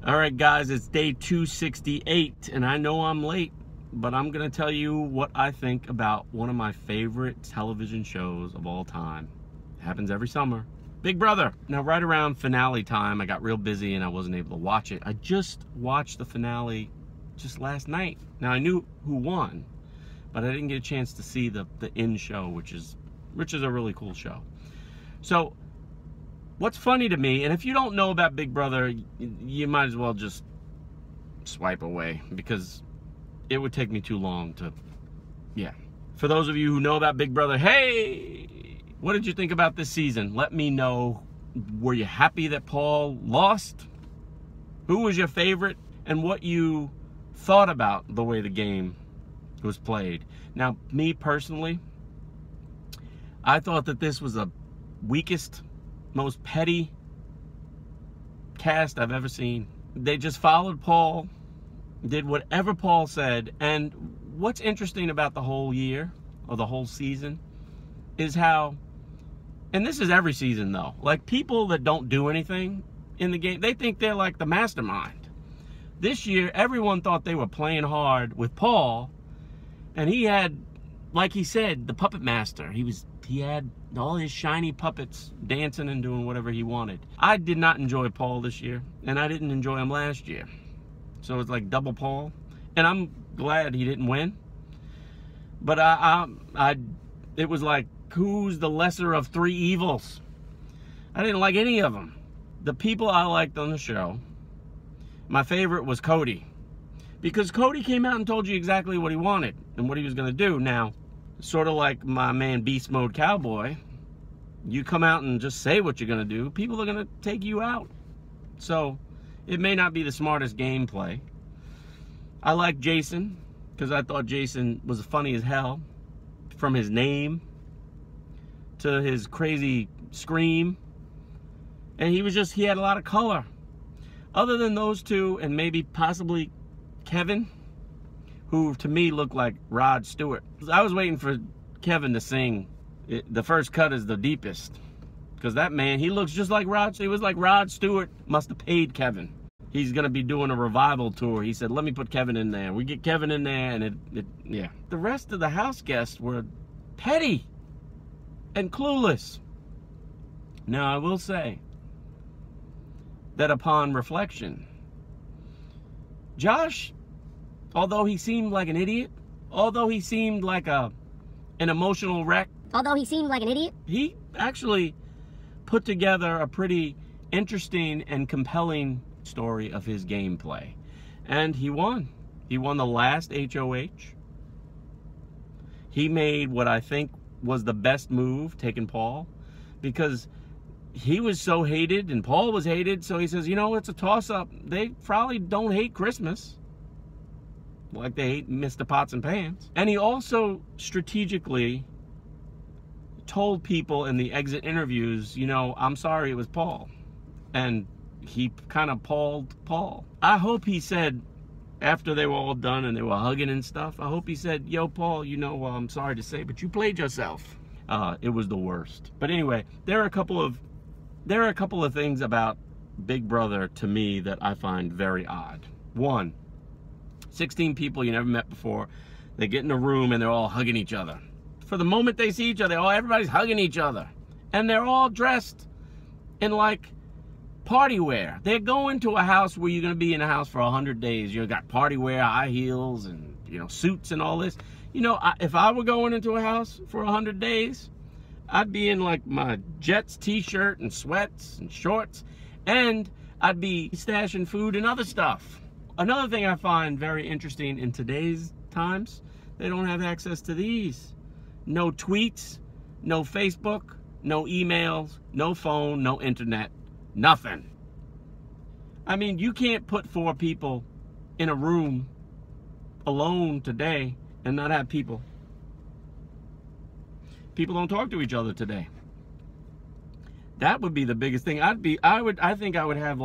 All right, guys, it's day 268, and I know I'm late, but I'm going to tell you what I think about one of my favorite television shows of all time. It happens every summer. Big Brother. Now, right around finale time, I got real busy and I wasn't able to watch it. I just watched the finale just last night. Now, I knew who won, but I didn't get a chance to see the end show, which is a really cool show. So, what's funny to me, and if you don't know about Big Brother, you might as well just swipe away, because it would take me too long to, yeah. For those of you who know about Big Brother, hey, what did you think about this season? Let me know. Were you happy that Paul lost? Who was your favorite? And what you thought about the way the game was played. Now, me personally, I thought that this was the weakest, most petty cast I've ever seen. They just followed Paul, did whatever Paul said. And what's interesting about the whole year, or the whole season, is how, and this is every season though, like people that don't do anything in the game, they think they're like the mastermind. This year, everyone thought they were playing hard with Paul, and he had, like he said, the puppet master. He had all his shiny puppets dancing and doing whatever he wanted. I did not enjoy Paul this year, and I didn't enjoy him last year. So it's like double Paul. And I'm glad he didn't win. But it was like, who's the lesser of three evils? I didn't like any of them. The people I liked on the show, my favorite was Cody. Because Cody came out and told you exactly what he wanted and what he was going to do. Now, sort of like my man Beast Mode Cowboy, you come out and just say what you're going to do, people are going to take you out. So, it may not be the smartest gameplay. I like Jason, because I thought Jason was funny as hell. From his name to his crazy scream. And he had a lot of color. Other than those two, and maybe possibly Kevin, who to me looked like Rod Stewart. I was waiting for Kevin to sing. The first cut is the deepest. Because that man, he looks just like Rod. He was like Rod Stewart must have paid Kevin. He's going to be doing a revival tour. He said, let me put Kevin in there. We get Kevin in there, and yeah. The rest of the house guests were petty and clueless. Now, I will say that upon reflection, Josh, although he seemed like an idiot, although he seemed like an emotional wreck, he actually put together a pretty interesting and compelling story of his gameplay. And he won. He won the last HOH. He made what I think was the best move, taking Paul, because he was so hated and Paul was hated. So he says, you know, it's a toss-up. They probably don't hate Christmas like they hate Mr. Pots and Pans. And he also strategically told people in the exit interviews, you know, I'm sorry it was Paul. And he kind of Paul. I hope he said, after they were all done and they were hugging and stuff, I hope he said, yo, Paul, you know, I'm sorry to say, but you played yourself. It was the worst. But anyway, there are a couple of things about Big Brother to me that I find very odd. One, 16 people you never met before. They get in a room and they're all hugging each other. For the moment they see each other, everybody's hugging each other. And they're all dressed in like party wear. They're going to a house where you're going to be in a house for 100 days. You got party wear, high heels, and, you know, suits and all this. You know, if I were going into a house for 100 days, I'd be in like my Jets t-shirt and sweats and shorts, and I'd be stashing food and other stuff. Another thing I find very interesting in today's times, they don't have access to these. No tweets, no Facebook, no emails, no phone, no internet, nothing. I mean, you can't put 4 people in a room alone today and not have people. People don't talk to each other today. That would be the biggest thing. I think I would have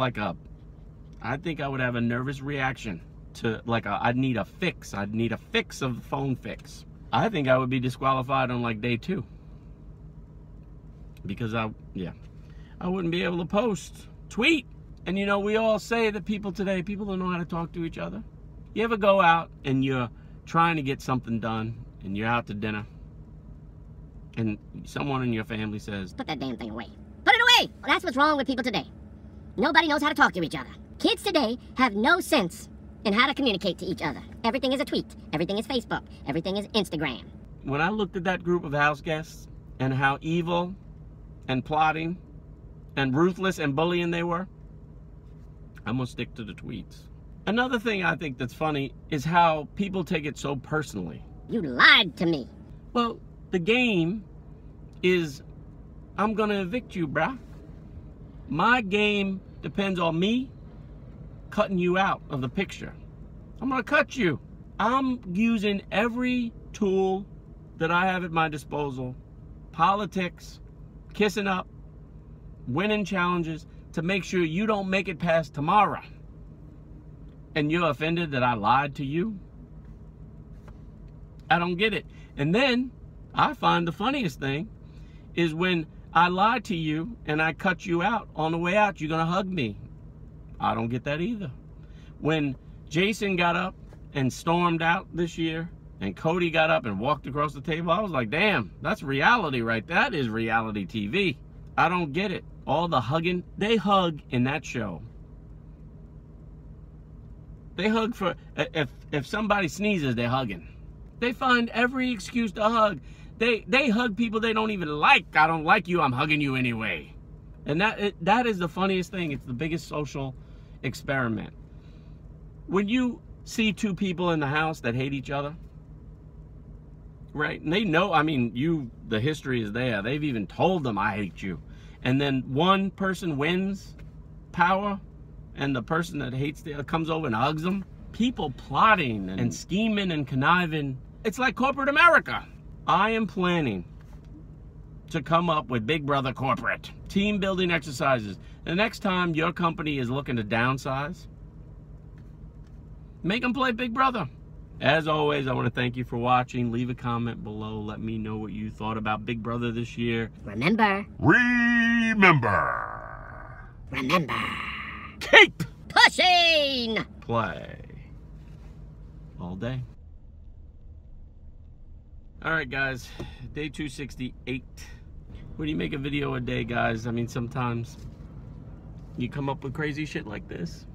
a nervous reaction to, like, I'd need a fix. I'd need a fix of the phone fix. I think I would be disqualified on like day 2. Because I wouldn't be able to post, tweet, And you know, we all say that people today, people don't know how to talk to each other. You ever go out and you're trying to get something done and you're out to dinner and someone in your family says, "Put that damn thing away. Put it away!" Well, that's what's wrong with people today. Nobody knows how to talk to each other. Kids today have no sense in how to communicate to each other. Everything is a tweet. Everything is Facebook. Everything is Instagram. When I looked at that group of house guests and how evil and plotting and ruthless and bullying they were, I'm gonna stick to the tweets. Another thing I think that's funny is how people take it so personally. You lied to me. Well, the game is, I'm gonna evict you, bruh. My game depends on me cutting you out of the picture. I'm gonna cut you. I'm using every tool that I have at my disposal, politics, kissing up, winning challenges, to make sure you don't make it past tomorrow. And you're offended that I lied to you? I don't get it. And then I find the funniest thing is when I lied to you and I cut you out, on the way out, you're gonna hug me. I don't get that either. When Jason got up and stormed out this year and Cody got up and walked across the table, I was like, damn, that's reality right there. That is reality TV. I don't get it. All the hugging, they hug in that show. They hug for, if somebody sneezes, they're hugging. They find every excuse to hug. They hug people they don't even like. I don't like you, I'm hugging you anyway. And that is the funniest thing. It's the biggest social experiment. When you see two people in the house that hate each other, right? And they know, I mean, the history is there. They've even told them, I hate you. And then one person wins power and the person that hates comes over and hugs them. People plotting and scheming and conniving. It's like corporate America. I am planning to come up with Big Brother corporate team building exercises. The next time your company is looking to downsize, make them play Big Brother. As always, I want to thank you for watching. Leave a comment below. Let me know what you thought about Big Brother this year. Remember. Keep pushing. Play all day. All right, guys. Day 268. When you make a video a day, guys, I mean, sometimes you come up with crazy shit like this.